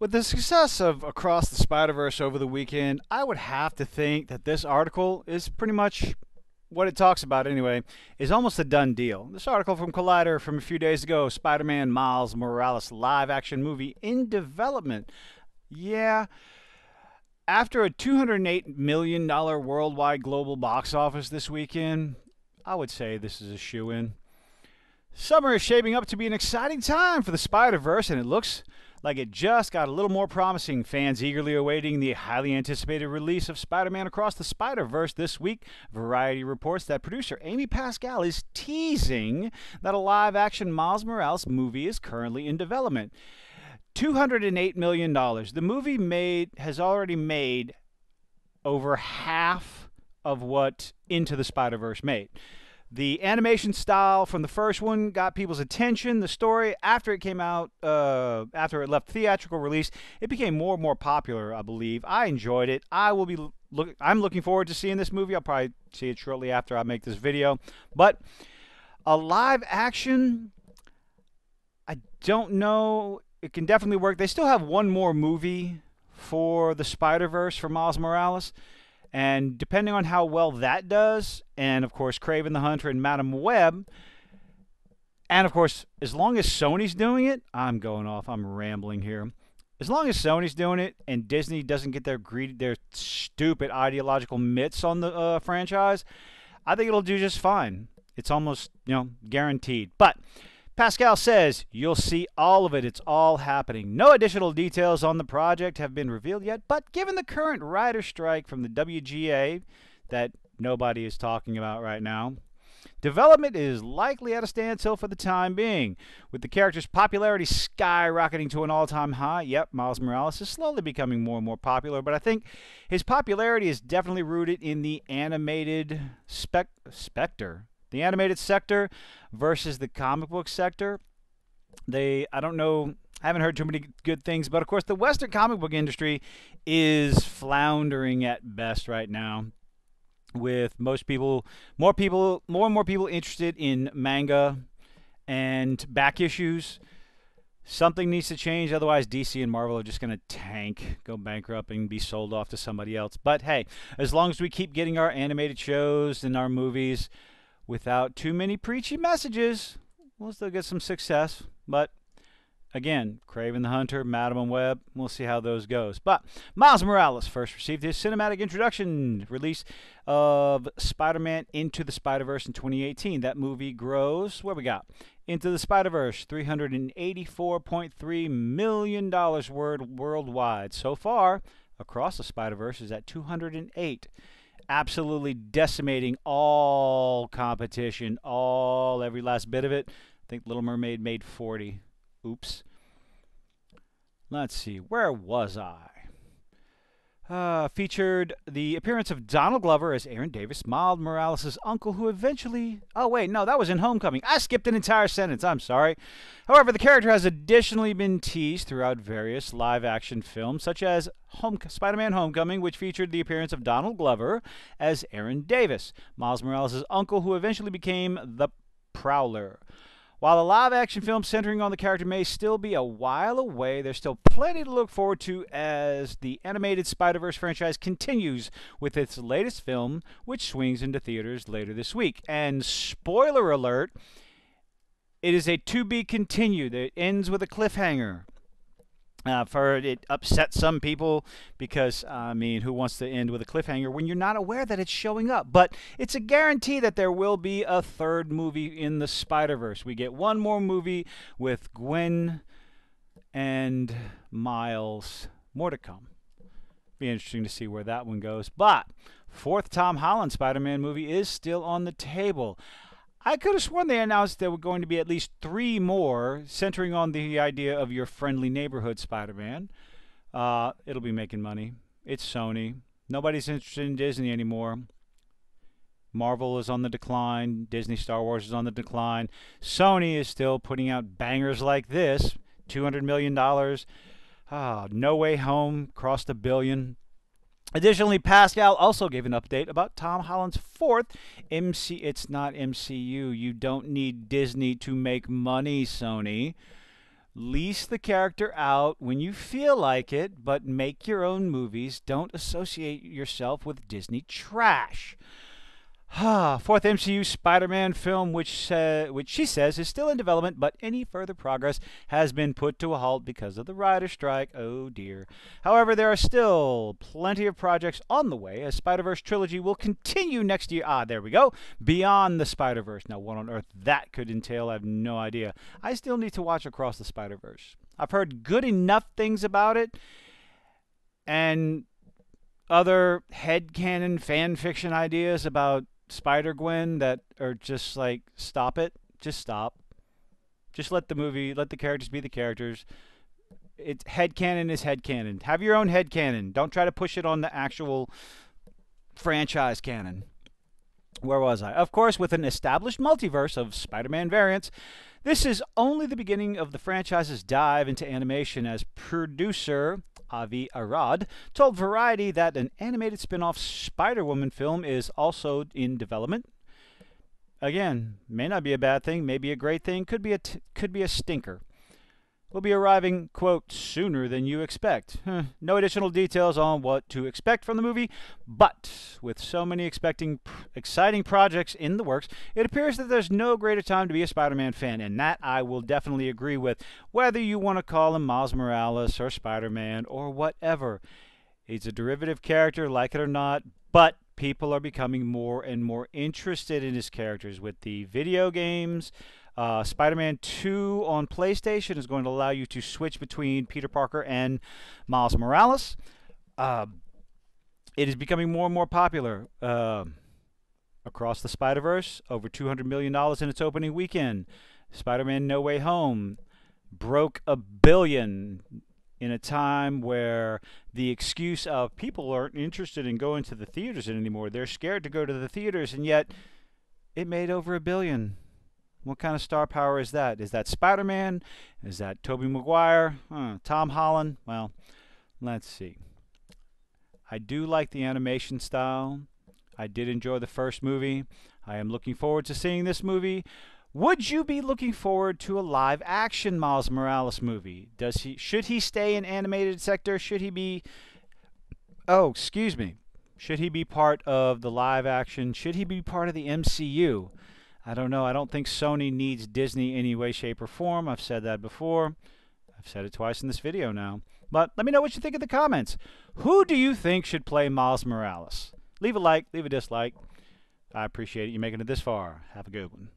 With the success of Across the Spider-Verse over the weekend, I would have to think that this article is pretty much what it talks about anyway, is almost a done deal. This article from Collider from a few days ago, Spider-Man Miles Morales live action movie in development. Yeah, after a $208 million worldwide global box office this weekend, I would say this is a shoo-in. Summer is shaping up to be an exciting time for the Spider-Verse, and it looks like it just got a little more promising. Fans eagerly awaiting the highly anticipated release of Spider-Man Across the Spider-Verse this week. Variety reports that producer Amy Pascal is teasing that a live-action Miles Morales movie is currently in development. $208 million. The movie has already made over half of what Into the Spider-Verse made. The animation style from the first one got people's attention. The story, after it came out, after it left theatrical release, it became more and more popular, I believe. I enjoyed it. I'm looking forward to seeing this movie. I'll probably see it shortly after I make this video. But a live action, I don't know. It can definitely work. They still have one more movie for the Spider-Verse for Miles Morales. And depending on how well that does, and of course Kraven the Hunter and Madam Web, and of course, as long as Sony's doing it, I'm rambling here. As long as Sony's doing it and Disney doesn't get their stupid ideological mitts on the franchise, I think it'll do just fine. It's almost, guaranteed. But Pascal says you'll see all of it. It's all happening. No additional details on the project have been revealed yet, but given the current writer strike from the WGA that nobody is talking about right now, development is likely at a standstill for the time being. With the character's popularity skyrocketing to an all-time high, Miles Morales is slowly becoming more and more popular, but I think his popularity is definitely rooted in the animated Spectre. The animated sector versus the comic book sector. I don't know, I haven't heard too many good things, but of course the Western comic book industry is floundering at best right now, with more and more people interested in manga and back issues. Something needs to change, otherwise DC and Marvel are just going to tank, go bankrupt, and be sold off to somebody else. But hey, as long as we keep getting our animated shows and our movies without too many preachy messages, we'll still get some success. But again, Kraven the Hunter, Madam Web, we'll see how those goes. But Miles Morales first received his cinematic introduction release of Spider-Man Into the Spider-Verse in 2018. That movie grows, what we got? Into the Spider-Verse, $384.3 million worldwide. So far, Across the Spider-Verse is at 208. Absolutely decimating all competition, every last bit of it. I think Little Mermaid made 40. Oops. Let's see, where was I? Featured the appearance of Donald Glover as Aaron Davis, Miles Morales' uncle, who eventually... Oh, wait, no, that was in Homecoming. I skipped an entire sentence. I'm sorry. However, the character has additionally been teased throughout various live-action films, such as Spider-Man Homecoming, which featured the appearance of Donald Glover as Aaron Davis, Miles Morales' uncle, who eventually became the Prowler. While a live-action film centering on the character may still be a while away, there's still plenty to look forward to as the animated Spider-Verse franchise continues with its latest film, which swings into theaters later this week. And spoiler alert, it is a to-be continued. It ends with a cliffhanger. It upset some people because, who wants to end with a cliffhanger when you're not aware that it's showing up? But it's a guarantee that there will be a third movie in the Spider-Verse. We get one more movie with Gwen and Miles. More to come. Be interesting to see where that one goes. But fourth Tom Holland Spider-Man movie is still on the table. I could have sworn they announced there were going to be at least 3 more, centering on the idea of your friendly neighborhood Spider-Man. It'll be making money. It's Sony. Nobody's interested in Disney anymore. Marvel is on the decline. Disney Star Wars is on the decline. Sony is still putting out bangers like this. $200 million. No Way Home crossed $1 billion. Additionally, Pascal also gave an update about Tom Holland's fourth It's not MCU. You don't need Disney to make money, Sony. Lease the character out when you feel like it, but make your own movies. Don't associate yourself with Disney trash. Fourth MCU Spider-Man film, which she says is still in development, but any further progress has been put to a halt because of the writer's strike. Oh dear. However, there are still plenty of projects on the way. A Spider-Verse trilogy will continue next year. There we go. Beyond the Spider-Verse. Now, what on earth that could entail, I have no idea. I still need to watch Across the Spider-Verse. I've heard good enough things about it, and other headcanon fan fiction ideas about Spider-Gwen that are just like, stop it. Just stop. Just let the characters be the characters. It's headcanon is headcanon. Have your own headcanon. Don't try to push it on the actual franchise canon. Where was I? Of course, with an established multiverse of Spider-Man variants, this is only the beginning of the franchise's dive into animation, as producer Avi Arad told Variety that an animated spin-off Spider-Woman film is also in development. Again, may not be a bad thing, may be a great thing, could be a stinker. Will be arriving, quote, sooner than you expect. No additional details on what to expect from the movie, but with so many exciting projects in the works, it appears that there's no greater time to be a Spider-Man fan, and that I will definitely agree with, whether you want to call him Miles Morales or Spider-Man or whatever. He's a derivative character, like it or not, but people are becoming more and more interested in his characters with the video games. Spider-Man 2 on PlayStation is going to allow you to switch between Peter Parker and Miles Morales. It is becoming more and more popular. Across the Spider-Verse, over $200 million in its opening weekend. Spider-Man No Way Home broke $1 billion in a time where the excuse of people aren't interested in going to the theaters anymore. They're scared to go to the theaters, and yet it made over $1 billion. What kind of star power is that? Is that Spider-Man? Is that Tobey Maguire? Tom Holland? Well, let's see. I do like the animation style. I did enjoy the first movie. I am looking forward to seeing this movie. Would you be looking forward to a live-action Miles Morales movie? Should he stay in animated sector? Should he be... Should he be part of the live-action? Should he be part of the MCU? I don't know. I don't think Sony needs Disney any way, shape, or form. I've said that before. I've said it twice in this video now. But let me know what you think in the comments. Who do you think should play Miles Morales? Leave a like, leave a dislike. I appreciate it you making it this far. Have a good one.